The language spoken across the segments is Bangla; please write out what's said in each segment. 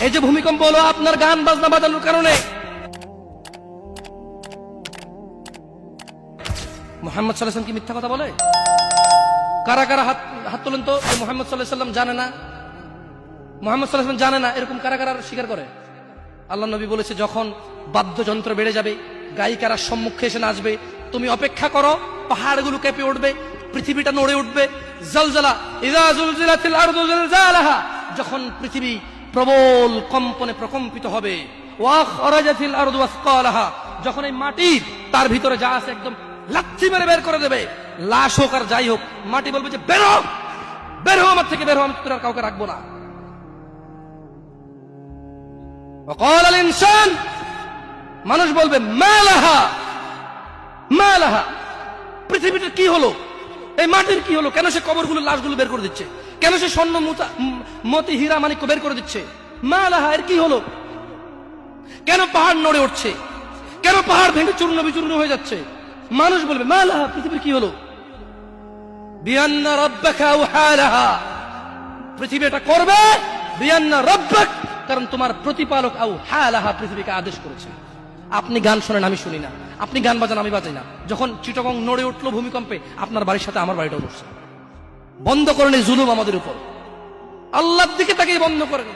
এই যে ভূমিকম্প হলো আপনার গান বাজনা বাজানোর কারণে। মুহাম্মদ সাল্লাল্লাহু আলাইহি ওয়াসাল্লাম কি মিথ্যা কথা বলে? কারা কারা হাত তোলেন তো, যে মুহাম্মদ সাল্লাল্লাহু আলাইহি ওয়াসাল্লাম জানে না, মুহাম্মদ সাল্লাল্লাহু আলাইহি ওয়াসাল্লাম জানে না, এরকম কারা কারা স্বীকার করে? আল্লাহ নবী বলেছে, যখন বাদ্যযন্ত্র বেড়ে যাবে, গায়িকারা সম্মুখে এসে নাচবে, তুমি অপেক্ষা করো, পাহাড়গুলো কেঁপে উঠবে, পৃথিবীটা নড়ে উঠবে। জালজালা ইযা যুলজিলাতিল আরদু জিলজালাহা, যখন পৃথিবী প্রবল কম্পনে প্রকম্পিত হবে। ওয়া খরাজাতিল আরদু আসকালাহা, যখন এই মাটি তার ভিতরে যা আছে একদম লাথি মেরে বের করে দেবে, লাশ হোক আর যাই হোক, মাটি বলবে যে বের হও, বের হও আমার থেকে, বের হও, আমি তোর আর কাউকে রাখবো না। وقال الانسان, মানুষ বলবে মালাহা মালাহা, পৃথিবীটার কি হলো, এই মাটির কি হলো, কেন সে কবরগুলো লাশগুলো বের করে দিচ্ছে, কেন সে স্বর্ণ মতি হীরা মানিক্য বের করে দিচ্ছে, মালাহা, এর কি হলো, কেন পাহাড় নড়ে উঠছে, কেন পাহাড় ভেঙে চূর্ণ বিচূর্ণ হয়ে যাচ্ছে। মানুষ বলবে মালাহা, পৃথিবীর কি হলো, বিআন্না রাব্বাকা আওহালাহা, পৃথিবী এটা করবে, বিআন্না রাব্বাক, কারণ তোমার প্রতিপালক আওহালাহা, পৃথিবীকে আদেশ করেছে। আপনি গান শোনেন, আমি শুনি না, আপনি গান বাজান, আমি বাজাই না। যখন চিটাগং নড়ে উঠলো ভূমিকম্পে, আপনার বাড়ির সাথে আমার বাড়িটাও নড়ছে। বন্ধ করেন এই জুলুম আমাদের উপর, আল্লাহর দিকে তাকিয়ে বন্ধ করেন,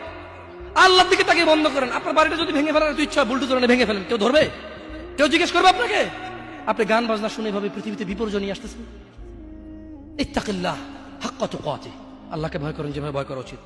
আল্লাহর দিকে তাকিয়ে বন্ধ করেন। আপনার বাড়িটা যদি ভেঙে ফেলার ইচ্ছা, বুলডোজারে ভেঙে ফেলেন, কেউ ধরবে? কেউ জিজ্ঞেস করবে আপনাকে? আপনি গান বাজনা শুনে এভাবে পৃথিবীতে বিপর্যয় নিয়ে আসতেছেন। ইত্তাকিল্লাহ হাক্কা তুকাতিহ, আল্লাহকে ভয় করেন যেভাবে ভয় করা উচিত।